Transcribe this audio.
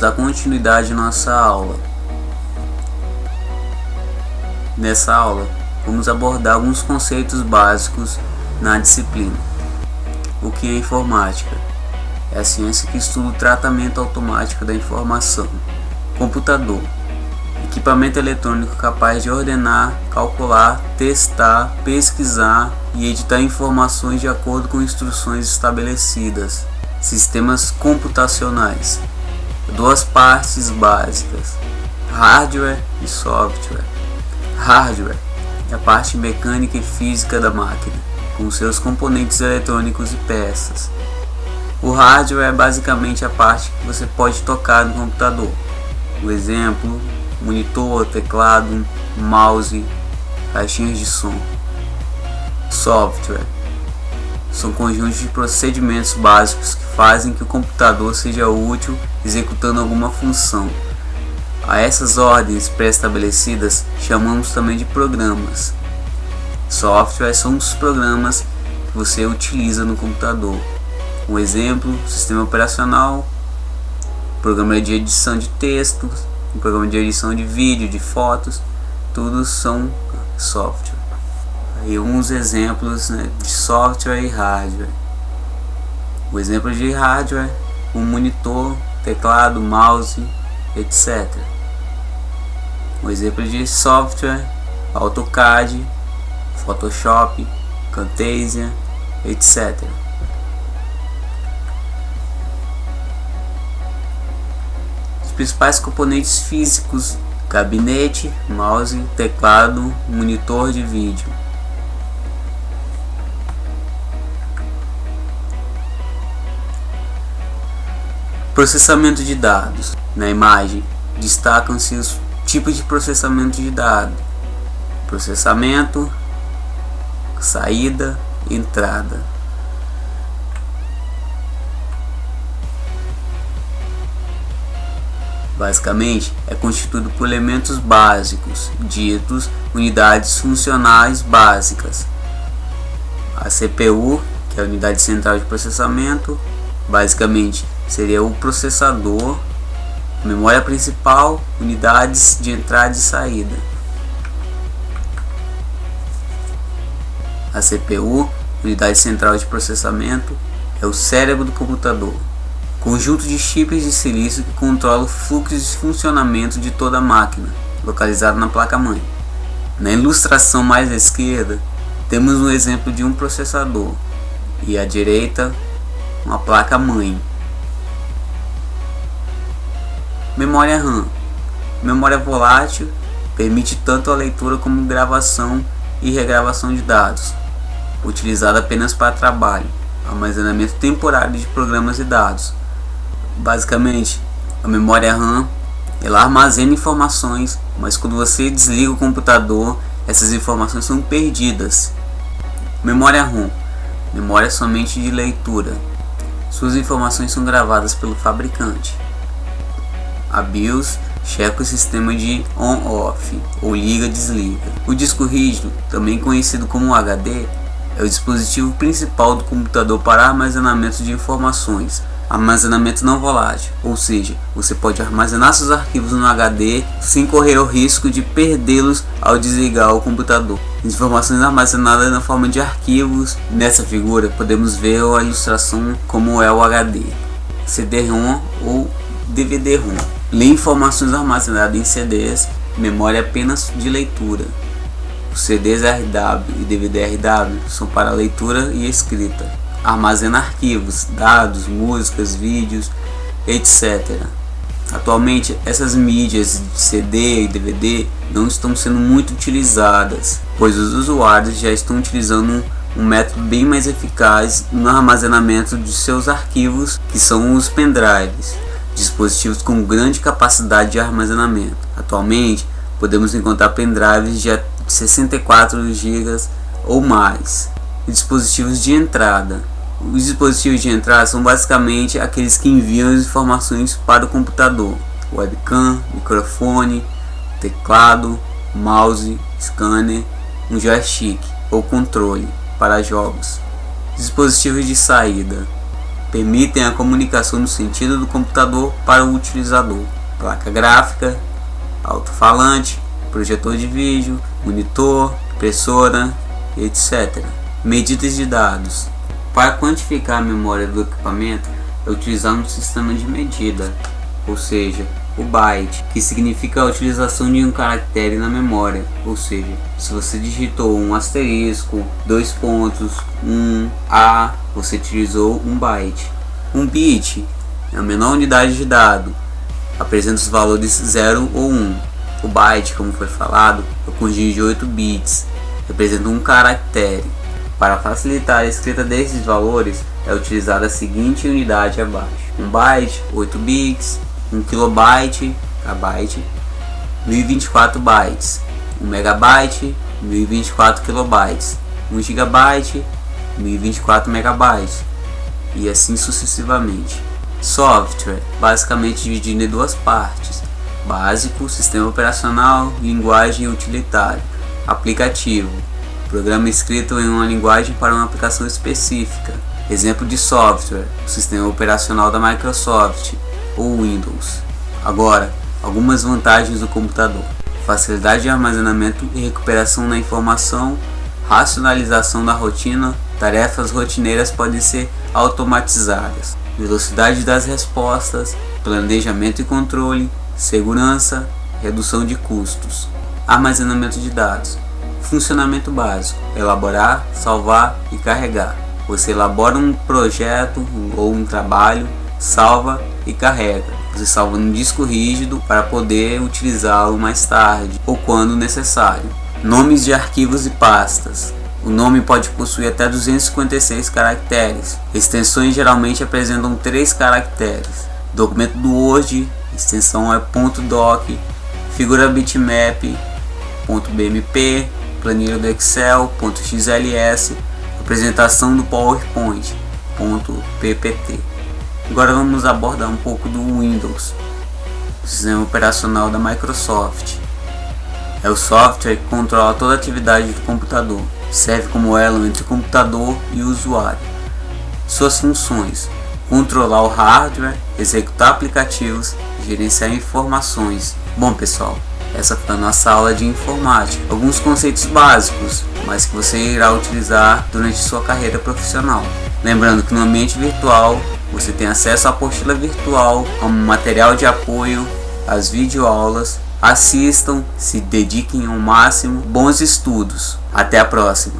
dar continuidade à nossa aula. Nessa aula, vamos abordar alguns conceitos básicos na disciplina. O que é informática? É a ciência que estuda o tratamento automático da informação. Computador: equipamento eletrônico capaz de ordenar, calcular, testar, pesquisar e editar informações de acordo com instruções estabelecidas. Sistemas computacionais: duas partes básicas, hardware e software. Hardware é a parte mecânica e física da máquina, com seus componentes eletrônicos e peças. O hardware é basicamente a parte que você pode tocar no computador. Por exemplo, monitor, teclado, mouse, caixinhas de som. Software são conjuntos de procedimentos básicos que fazem que o computador seja útil executando alguma função. A essas ordens pré-estabelecidas chamamos também de programas. Software são os programas que você utiliza no computador. Um exemplo: sistema operacional, programa de edição de texto, programa de edição de vídeo, de fotos, tudo são software. Aí alguns exemplos, de software e hardware. O exemplo de hardware: um monitor, teclado, mouse, etc. O exemplo de software: AutoCAD, Photoshop, Camtasia, etc. Os principais componentes físicos: gabinete, mouse, teclado, monitor de vídeo. Processamento de dados. Na imagem, destacam-se os tipos de processamento de dados: processamento, saída, entrada. Basicamente, é constituído por elementos básicos, ditos unidades funcionais básicas. A CPU, que é a unidade central de processamento, basicamente seria o processador. Memória principal, unidades de entrada e saída. A CPU, unidade central de processamento, é o cérebro do computador. Conjunto de chips de silício que controla o fluxo de funcionamento de toda a máquina, localizado na placa-mãe. Na ilustração mais à esquerda, temos um exemplo de um processador e à direita, uma placa-mãe. Memória RAM. Memória volátil, permite tanto a leitura como gravação e regravação de dados, utilizada apenas para trabalho, armazenamento temporário de programas e dados. Basicamente, a memória RAM, ela armazena informações, mas quando você desliga o computador, essas informações são perdidas. Memória ROM, memória somente de leitura. Suas informações são gravadas pelo fabricante. A BIOS checa o sistema de on-off, ou liga-desliga. O disco rígido, também conhecido como HD, é o dispositivo principal do computador para armazenamento de informações. Armazenamento não volátil, ou seja, você pode armazenar seus arquivos no HD sem correr o risco de perdê-los ao desligar o computador. Informações armazenadas na forma de arquivos. Nessa figura podemos ver a ilustração como é o HD, CD-ROM ou DVD-ROM. Lê informações armazenadas em CDs, memória apenas de leitura. Os CDs RW e DVD RW são para leitura e escrita. Armazena arquivos, dados, músicas, vídeos, etc. Atualmente, essas mídias de CD e DVD não estão sendo muito utilizadas, pois os usuários já estão utilizando um método bem mais eficaz no armazenamento de seus arquivos, que são os pendrives, dispositivos com grande capacidade de armazenamento. Atualmente, podemos encontrar pendrives de 64 GB ou mais. E dispositivos de entrada. Os dispositivos de entrada são basicamente aqueles que enviam as informações para o computador: webcam, microfone, teclado, mouse, scanner, um joystick ou controle para jogos. Dispositivos de saída permitem a comunicação no sentido do computador para o utilizador. Placa gráfica, alto-falante, projetor de vídeo, monitor, impressora, etc. Medidas de dados. Para quantificar a memória do equipamento, é utilizado um sistema de medida, ou seja, o byte, que significa a utilização de um caractere na memória, ou seja, se você digitou um asterisco, 2 pontos, 1, A, você utilizou um byte. Um bit é a menor unidade de dado, apresenta os valores 0 ou 1. O byte, como foi falado, é um conjunto de 8 bits, representa um caractere. Para facilitar a escrita desses valores, é utilizada a seguinte unidade abaixo: 1 byte, 8 bits, 1 kilobyte, kbyte, 1024 bytes, 1 megabyte, 1024 kilobytes, 1 gigabyte, 1024 megabytes, e assim sucessivamente. Software, basicamente dividido em duas partes: básico, sistema operacional, linguagem utilitária. Aplicativo, programa escrito em uma linguagem para uma aplicação específica. Exemplo de software: o sistema operacional da Microsoft ou Windows. Agora, algumas vantagens do computador: facilidade de armazenamento e recuperação da informação, racionalização da rotina, tarefas rotineiras podem ser automatizadas, velocidade das respostas, planejamento e controle, segurança, redução de custos. Armazenamento de dados. Funcionamento básico: elaborar, salvar e carregar. Você elabora um projeto ou um trabalho, salva e carrega. Você salva no disco rígido para poder utilizá-lo mais tarde ou quando necessário. Nomes de arquivos e pastas. O nome pode possuir até 256 caracteres. Extensões geralmente apresentam 3 caracteres. Documento do Word, extensão é .doc. Figura bitmap, .bmp. Planilha do Excel, .xls. Apresentação do PowerPoint, .ppt. Agora vamos abordar um pouco do Windows, sistema operacional da Microsoft. É o software que controla toda a atividade do computador, serve como elo entre o computador e o usuário. Suas funções: controlar o hardware, executar aplicativos, gerenciar informações. Bom pessoal, essa foi a nossa aula de informática. Alguns conceitos básicos, mas que você irá utilizar durante sua carreira profissional. Lembrando que no ambiente virtual você tem acesso à apostila virtual, a um material de apoio, às videoaulas. Assistam, se dediquem ao máximo. Bons estudos. Até a próxima.